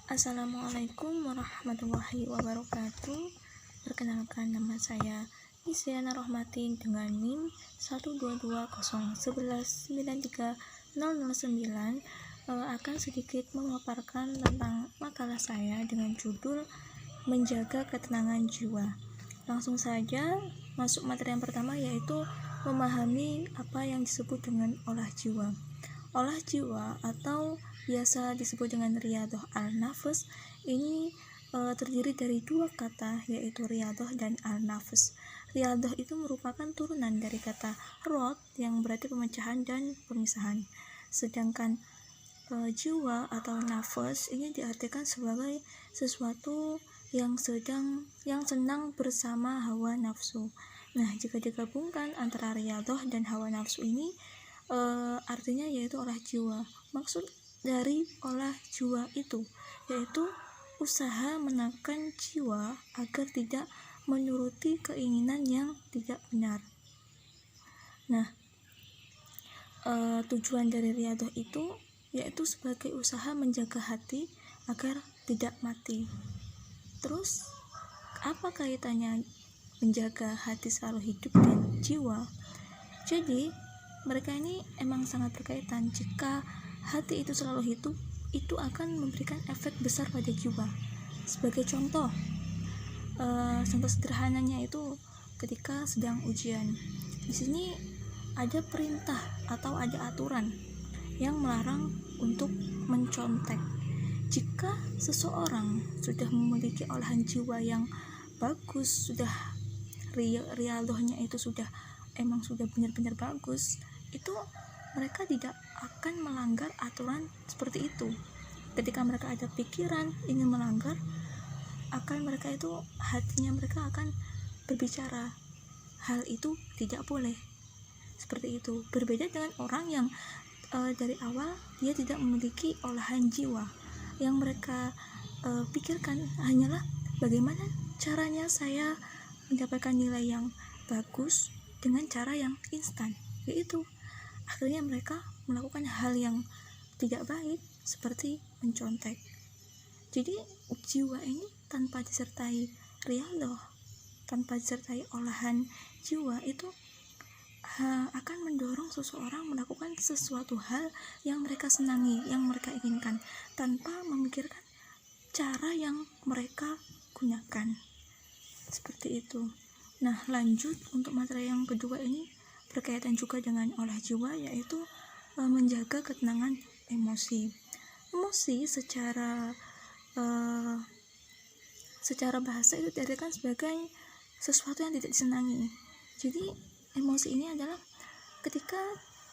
Assalamualaikum warahmatullahi wabarakatuh. Perkenalkan, nama saya Isyana Rohmati dengan NIM 12201193009 akan sedikit memaparkan tentang makalah saya dengan judul Menjaga Ketenangan Jiwa. Langsung saja masuk materi yang pertama, yaitu memahami apa yang disebut dengan olah jiwa. Olah jiwa atau biasa disebut dengan riyadhah al-nafs ini terdiri dari dua kata, yaitu riyadhah dan al-nafs. Riyadhah itu merupakan turunan dari kata rod yang berarti pemecahan dan pemisahan, sedangkan jiwa atau nafas ini diartikan sebagai sesuatu yang senang bersama hawa nafsu. Nah, jika digabungkan antara riyadhah dan hawa nafsu ini artinya yaitu olah jiwa. Maksud dari olah jiwa itu yaitu usaha menekan jiwa agar tidak menuruti keinginan yang tidak benar. Nah, tujuan dari riyadhah itu yaitu sebagai usaha menjaga hati agar tidak mati. Terus apa kaitannya menjaga hati selalu hidup dan jiwa? Jadi mereka ini emang sangat berkaitan. Jika hati itu selalu hidup, itu akan memberikan efek besar pada jiwa. Sebagai contoh sederhananya itu ketika sedang ujian. Di sini ada perintah atau ada aturan yang melarang untuk mencontek. Jika seseorang sudah memiliki olahan jiwa yang bagus, sudah riyadhahnya itu sudah benar-benar bagus, itu mereka tidak akan melanggar aturan seperti itu. Ketika mereka ada pikiran ingin melanggar, hatinya mereka akan berbicara, hal itu tidak boleh. Seperti itu. Berbeda dengan orang yang dari awal dia tidak memiliki olahan jiwa. Yang mereka pikirkan hanyalah bagaimana caranya saya mendapatkan nilai yang bagus dengan cara yang instan, yaitu akhirnya mereka melakukan hal yang tidak baik seperti mencontek. Jadi jiwa ini tanpa disertai riyadhah, tanpa disertai olahan jiwa, itu akan mendorong seseorang melakukan sesuatu hal yang mereka senangi, yang mereka inginkan, tanpa memikirkan cara yang mereka gunakan. Seperti itu. Nah, lanjut untuk materi yang kedua ini berkaitan juga dengan olah jiwa, yaitu menjaga ketenangan emosi. Emosi secara bahasa itu diartikan sebagai sesuatu yang tidak disenangi. Jadi emosi ini adalah ketika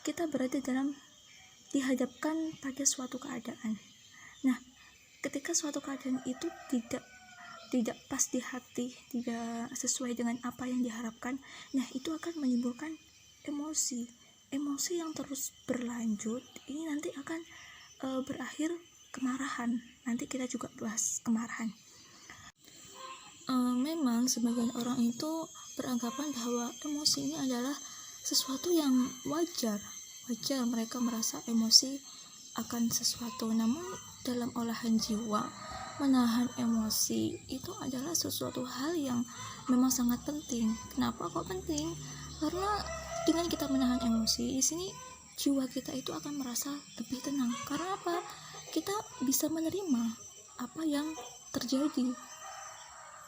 kita berada dihadapkan pada suatu keadaan. Nah, ketika suatu keadaan itu tidak pas di hati, tidak sesuai dengan apa yang diharapkan, nah itu akan menimbulkan emosi yang terus berlanjut. Ini nanti akan berakhir kemarahan. Nanti kita juga bahas kemarahan. Memang sebagian orang itu beranggapan bahwa emosi ini adalah sesuatu yang wajar mereka merasa emosi akan sesuatu. Namun dalam olahan jiwa, menahan emosi itu adalah sesuatu hal yang memang sangat penting. Kenapa kok penting? Karena dengan kita menahan emosi, di sini jiwa kita itu akan merasa lebih tenang. Karena apa? Kita bisa menerima apa yang terjadi.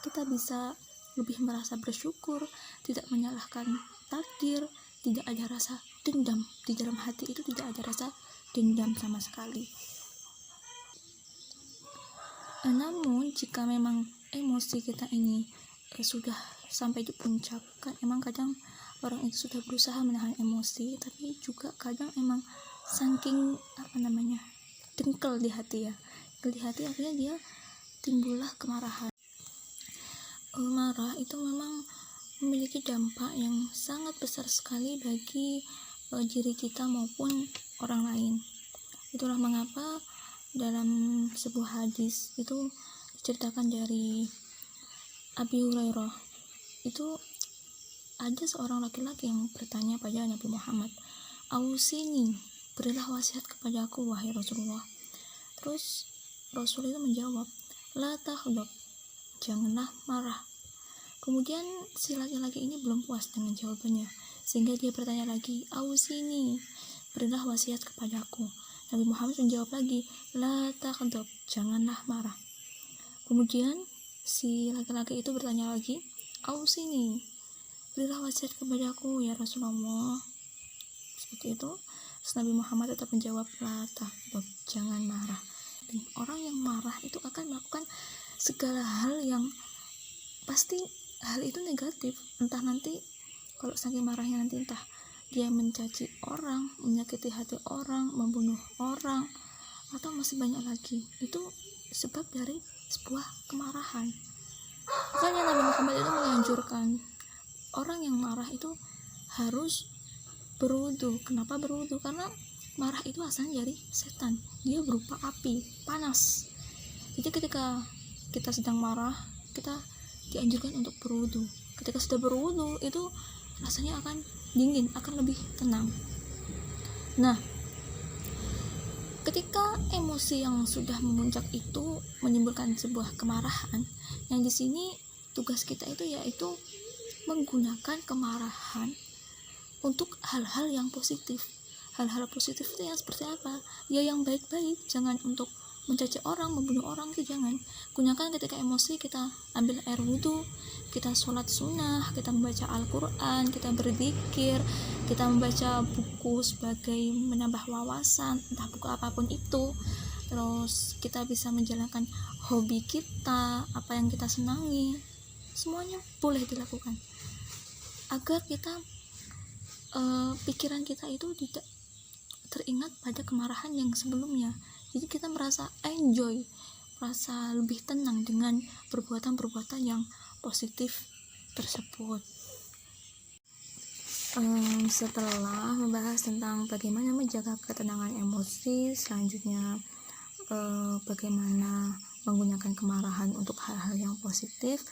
Kita bisa lebih merasa bersyukur, tidak menyalahkan takdir, tidak ada rasa dendam. Di dalam hati itu tidak ada rasa dendam sama sekali. Namun jika memang emosi kita ini sudah sampai di puncak, kan emang kadang orang itu sudah berusaha menahan emosi, tapi juga kadang emang saking dengkel di hati akhirnya dia timbullah kemarahan. Marah itu memang memiliki dampak yang sangat besar sekali bagi diri kita maupun orang lain. Itulah mengapa dalam sebuah hadis itu diceritakan dari Abi Hurairah, itu ada seorang laki-laki yang bertanya pada Nabi Muhammad, "Ausini, berilah wasiat kepadaku wahai Rasulullah." Terus Rasul itu menjawab, la taghdab, janganlah marah. Kemudian si laki-laki ini belum puas dengan jawabannya, sehingga dia bertanya lagi, ausini, berilah wasiat kepadaku. Nabi Muhammad menjawab lagi, la taghdab, janganlah marah. Kemudian si laki-laki itu bertanya lagi, ausini, berilah wasiat kepadaku ya Rasulullah. Seperti itu. Nabi Muhammad tetap menjawab, la taghdab, jangan marah. Dan orang yang marah itu akan melakukan segala hal yang pasti hal itu negatif. Entah nanti kalau saking marahnya nanti entah dia mencaci orang, menyakiti hati orang, membunuh orang, atau masih banyak lagi. Itu sebab dari sebuah kemarahan. Makanya Nabi Muhammad itu menganjurkan orang yang marah itu harus berwudu. Kenapa berwudu? Karena marah itu asalnya dari setan. Dia berupa api, panas. Jadi ketika kita sedang marah, kita dianjurkan untuk berwudu. Ketika sudah berwudu, itu rasanya akan dingin, akan lebih tenang. Nah, ketika emosi yang sudah memuncak itu menimbulkan sebuah kemarahan, yang di sini tugas kita itu yaitu menggunakan kemarahan untuk hal-hal yang positif. Hal-hal positif itu yang seperti apa? Ya yang baik-baik, jangan untuk mencaci orang, membunuh orang, itu jangan. Gunakan ketika emosi, kita ambil air wudhu, kita sholat sunnah, kita membaca Al-Quran, kita berzikir, kita membaca buku sebagai menambah wawasan, entah buku apapun itu. Terus kita bisa menjalankan hobi kita, apa yang kita senangi, semuanya boleh dilakukan agar kita pikiran kita itu tidak teringat pada kemarahan yang sebelumnya. Jadi kita merasa enjoy, merasa lebih tenang dengan perbuatan-perbuatan yang positif tersebut. Setelah membahas tentang bagaimana menjaga ketenangan emosi, selanjutnya bagaimana menggunakan kemarahan untuk hal-hal yang positif.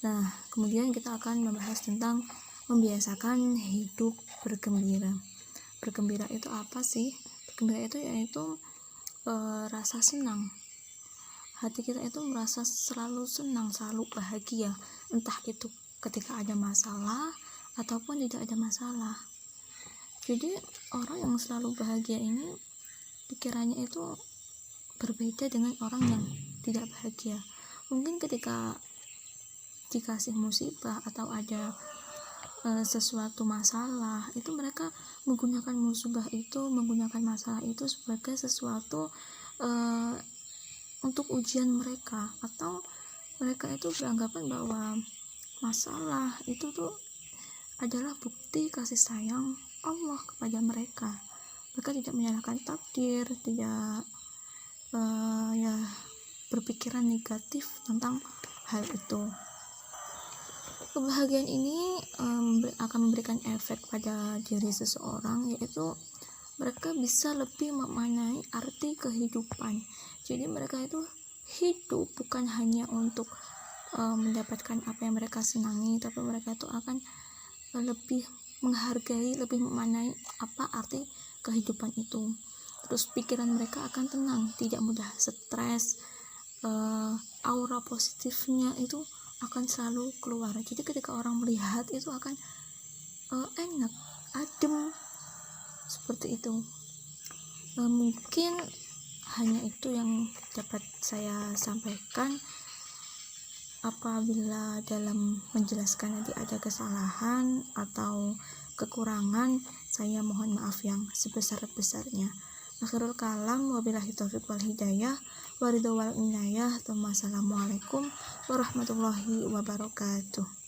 Nah, kemudian kita akan membahas tentang membiasakan hidup bergembira. Bergembira itu apa sih? Bergembira itu yaitu rasa senang. Hati kita itu merasa selalu senang, selalu bahagia, entah itu ketika ada masalah ataupun tidak ada masalah. Jadi orang yang selalu bahagia ini pikirannya itu berbeda dengan orang yang tidak bahagia. Mungkin ketika dikasih musibah atau ada sesuatu masalah, itu mereka menggunakan musibah itu, menggunakan masalah itu sebagai sesuatu untuk ujian mereka, atau mereka itu beranggapan bahwa masalah itu tuh adalah bukti kasih sayang Allah kepada mereka. Mereka tidak menyalahkan takdir, tidak berpikiran negatif tentang hal itu. Kebahagiaan ini akan memberikan efek pada diri seseorang, yaitu mereka bisa lebih memaknai arti kehidupan. Jadi mereka itu hidup bukan hanya untuk mendapatkan apa yang mereka senangi, tapi mereka itu akan lebih menghargai, lebih memaknai apa arti kehidupan itu. Terus pikiran mereka akan tenang, tidak mudah stres, aura positifnya itu akan selalu keluar. Jadi ketika orang melihat itu akan enak, adem, seperti itu. Mungkin hanya itu yang dapat saya sampaikan. Apabila dalam menjelaskan nanti ada kesalahan atau kekurangan, saya mohon maaf yang sebesar-besarnya. Akhirul kalam, wabillahi taufiq wal hidayah, waridho wal inayah. Assalamualaikum warahmatullahi wabarakatuh.